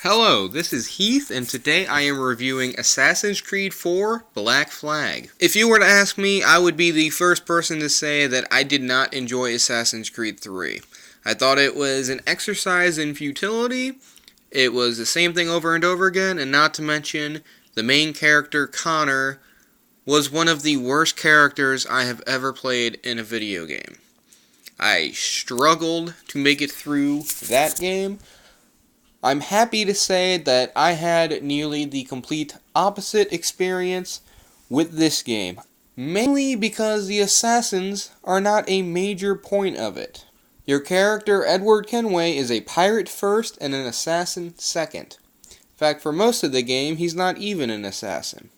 Hello, this is Heath, and today I am reviewing Assassin's Creed 4 Black Flag. If you were to ask me, I would be the first person to say that I did not enjoy Assassin's Creed 3. I thought it was an exercise in futility, it was the same thing over and over again, and not to mention, the main character, Connor, was one of the worst characters I have ever played in a video game. I struggled to make it through that game. I'm happy to say that I had nearly the complete opposite experience with this game, mainly because the assassins are not a major point of it. Your character, Edward Kenway, is a pirate first and an assassin second. In fact, for most of the game, he's not even an assassin.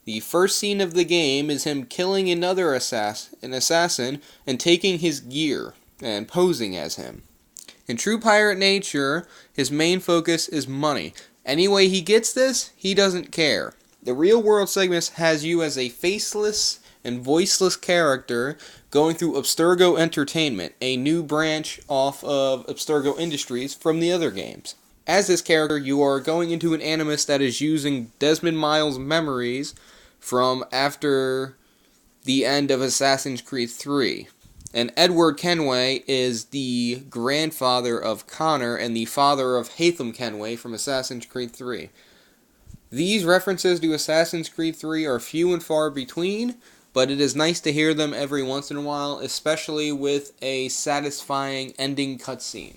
The first scene of the game is him killing another assassin and taking his gear and posing as him. In true pirate nature, his main focus is money. Any way he gets this, he doesn't care. The real world segments has you as a faceless and voiceless character going through Abstergo Entertainment, a new branch off of Abstergo Industries from the other games. As this character, you are going into an animus that is using Desmond Miles' memories from after the end of Assassin's Creed 3. And Edward Kenway is the grandfather of Connor and the father of Heath Kenway from Assassin's Creed 3. These references to Assassin's Creed 3 are few and far between, but it is nice to hear them every once in a while, especially with a satisfying ending cutscene.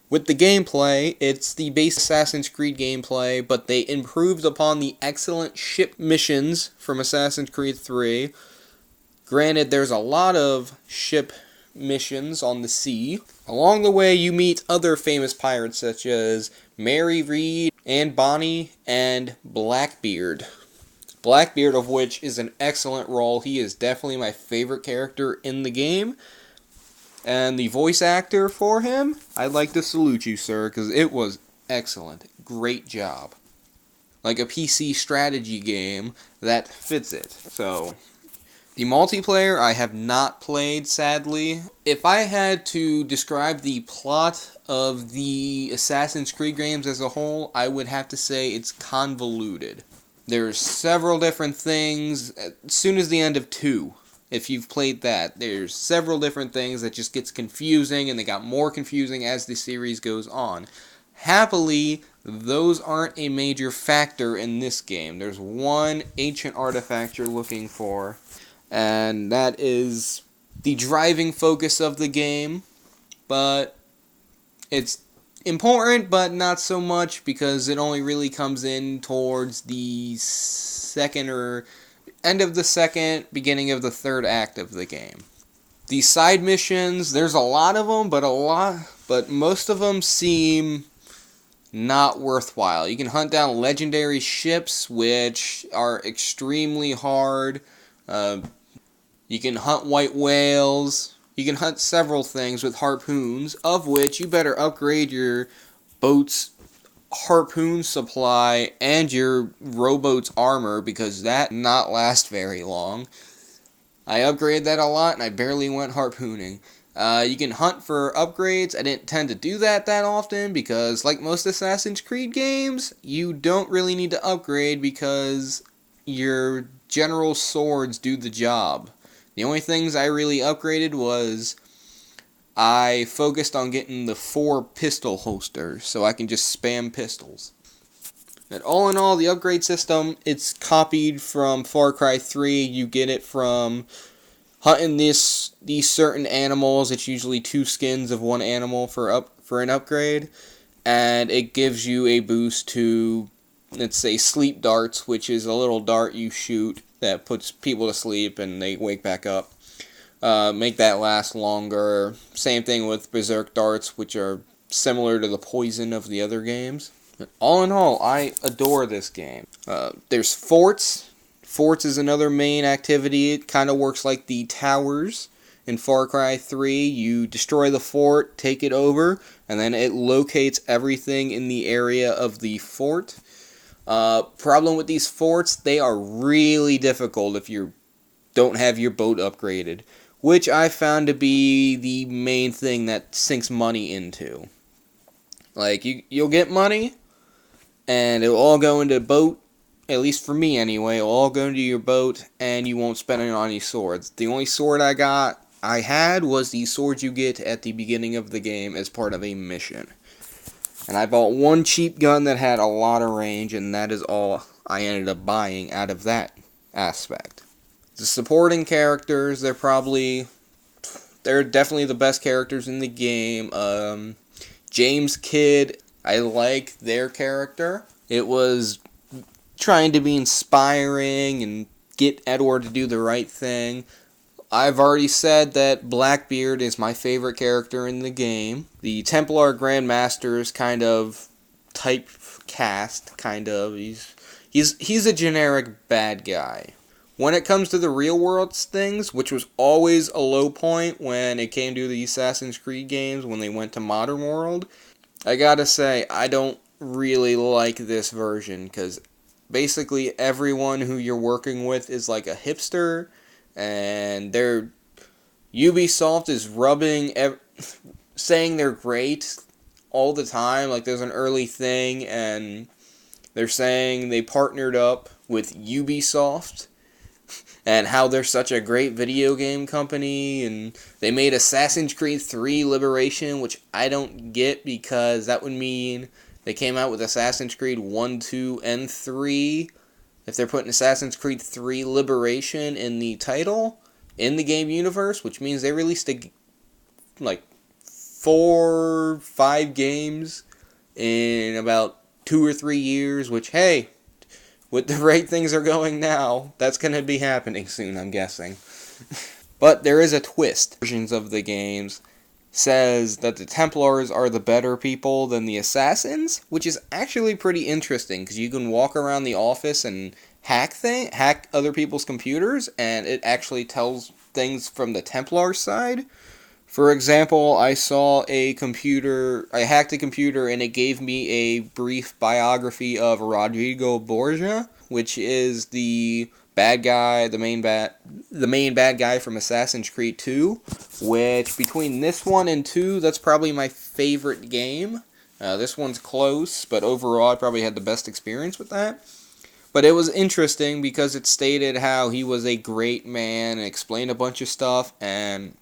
With the gameplay, it's the base Assassin's Creed gameplay, but they improved upon the excellent ship missions from Assassin's Creed 3. Granted, there's a lot of ship missions on the sea. Along the way, you meet other famous pirates such as Mary Read, Anne Bonny, and Blackbeard. Blackbeard, of which is an excellent role. He is definitely my favorite character in the game. And the voice actor for him, I'd like to salute you, sir, because it was excellent. Great job. Like a PC strategy game that fits it. So, the multiplayer I have not played, sadly. If I had to describe the plot of the Assassin's Creed games as a whole, I would have to say it's convoluted. There's several different things. As soon as the end of 2, if you've played that, there's several different things that just gets confusing, and they got more confusing as the series goes on. Happily, those aren't a major factor in this game. There's one ancient artifact you're looking for, and that is the driving focus of the game, but it's important, but not so much, because it only really comes in towards the second or end of the second, beginning of the third act of the game. The side missions, there's a lot of them, but most of them seem not worthwhile. You can hunt down legendary ships, which are extremely hard. You can hunt white whales. You can hunt several things with harpoons, of which you better upgrade your boat's harpoon supply and your rowboat's armor, because that not last very long. I upgraded that a lot, and I barely went harpooning. You can hunt for upgrades. I didn't tend to do that often, because like most Assassin's Creed games, you don't really need to upgrade because your general swords do the job. The only things I really upgraded was I focused on getting the 4 pistol holsters, so I can just spam pistols. And all in all, the upgrade system, it's copied from Far Cry 3. You get it from hunting these certain animals. It's usually 2 skins of one animal for an upgrade, and it gives you a boost to, let's say, sleep darts, which is a little dart you shoot that puts people to sleep and they wake back up. Make that last longer. Same thing with berserk darts, which are similar to the poison of the other games. But all in all, I adore this game. There's forts. Forts is another main activity. It kind of works like the towers in Far Cry 3. You destroy the fort, take it over, and then it locates everything in the area of the fort. Problem with these forts, they are really difficult if you don't have your boat upgraded, which I found to be the main thing that sinks money into. Like, you'll get money, and it'll all go into boat. At least for me, anyway. It'll all go into your boat, and you won't spend it on any swords. The only sword I had was the sword you get at the beginning of the game as part of a mission. And I bought one cheap gun that had a lot of range, and that is all I ended up buying out of that aspect. The supporting characters, they're definitely the best characters in the game. James Kidd, I like their character. It was trying to be inspiring and get Edward to do the right thing. I've already said that Blackbeard is my favorite character in the game. The Templar Grandmaster's kind of typecast, kind of. He's a generic bad guy. When it comes to the real world things, which was always a low point when it came to the Assassin's Creed games when they went to Modern World, I gotta say, I don't really like this version, because basically everyone who you're working with is like a hipster, and Ubisoft is saying they're great all the time. Like, there's an early thing, and they're saying they partnered up with Ubisoft, and how they're such a great video game company, and they made Assassin's Creed 3 Liberation, which I don't get, because that would mean they came out with Assassin's Creed 1, 2, and 3. If they're putting Assassin's Creed 3 Liberation in the title, in the game universe, which means they released 4, 5 games in about 2 or 3 years, which, hey, with the rate things are going now, that's going to be happening soon, I'm guessing. But there is a twist. Versions of the games says that the Templars are the better people than the Assassins, which is actually pretty interesting, because you can walk around the office and hack other people's computers, and it actually tells things from the Templar side. For example, I hacked a computer, and it gave me a brief biography of Rodrigo Borgia, which is the bad guy, the main bad guy from Assassin's Creed 2, which between this one and 2, that's probably my favorite game. This one's close, but overall I probably had the best experience with that. But it was interesting because it stated how he was a great man and explained a bunch of stuff, and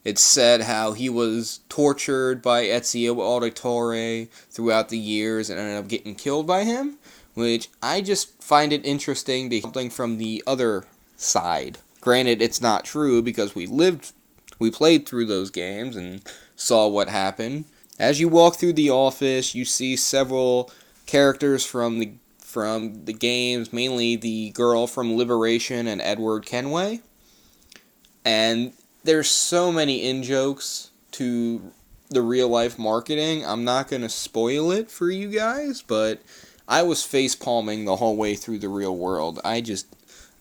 it said how he was tortured by Ezio Auditore throughout the years and ended up getting killed by him, which I just find it interesting because something from the other side. Granted, it's not true because we played through those games and saw what happened. As you walk through the office, you see several characters from the games, mainly the girl from Liberation and Edward Kenway. And there's so many in-jokes to the real-life marketing. I'm not going to spoil it for you guys, but I was face-palming the whole way through the real world. I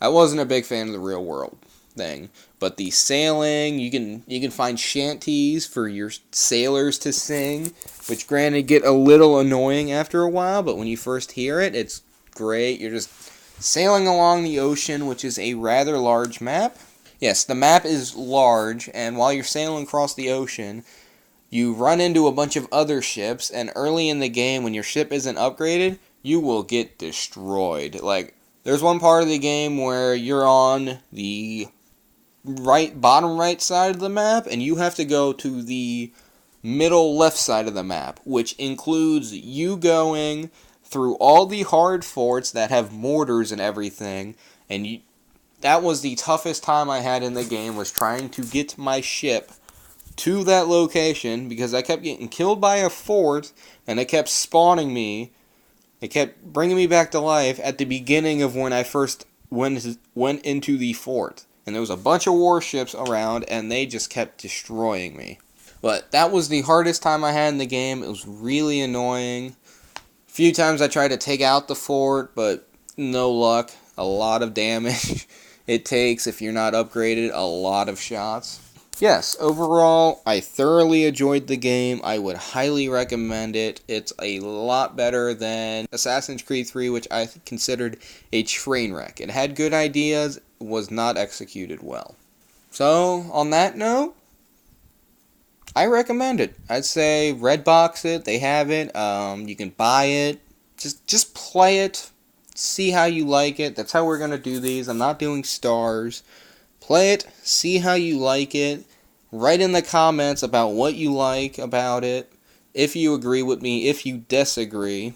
wasn't a big fan of the real world thing. But the sailing, you can find shanties for your sailors to sing, which granted get a little annoying after a while, but when you first hear it, it's great. You're just sailing along the ocean, which is a rather large map. Yes, the map is large, and while you're sailing across the ocean, you run into a bunch of other ships, and early in the game, when your ship isn't upgraded, you will get destroyed. Like, there's one part of the game where you're on the bottom right side of the map, and you have to go to the middle left side of the map, which includes you going through all the hard forts that have mortars and everything, and that was the toughest time I had in the game, was trying to get my ship to that location, because I kept getting killed by a fort, and it kept spawning me. It kept bringing me back to life at the beginning of when I first went into the fort. And there was a bunch of warships around, and they just kept destroying me. But that was the hardest time I had in the game. It was really annoying. A few times I tried to take out the fort, but no luck. A lot of damage. It takes, if you're not upgraded, a lot of shots. Yes, overall, I thoroughly enjoyed the game. I would highly recommend it. It's a lot better than Assassin's Creed 3, which I considered a train wreck. It had good ideas, was not executed well. So, on that note, I recommend it. I'd say Redbox it. They have it. You can buy it. Just play it. See how you like it. That's how we're gonna do these. I'm not doing stars. Play it. See how you like it. Write in the comments about what you like about it. If you agree with me. If you disagree.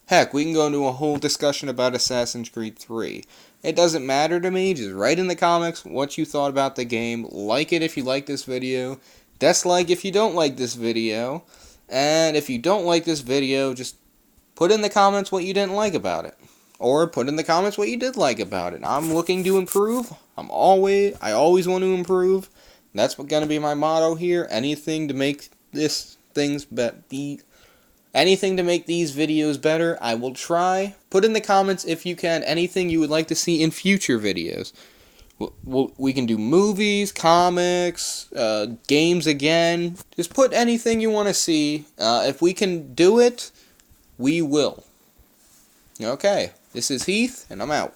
Heck, we can go into a whole discussion about Assassin's Creed 3. It doesn't matter to me. Just write in the comments what you thought about the game. Like it if you like this video. Dislike if you don't like this video. And if you don't like this video, just put in the comments what you didn't like about it. Or put in the comments what you did like about it. I'm looking to improve. I always want to improve. That's gonna be my motto here. Anything to make anything to make these videos better, I will try. Put in the comments if you can anything you would like to see in future videos. We can do movies, comics, games again. Just put anything you want to see. If we can do it, we will. Okay, this is Heath, and I'm out.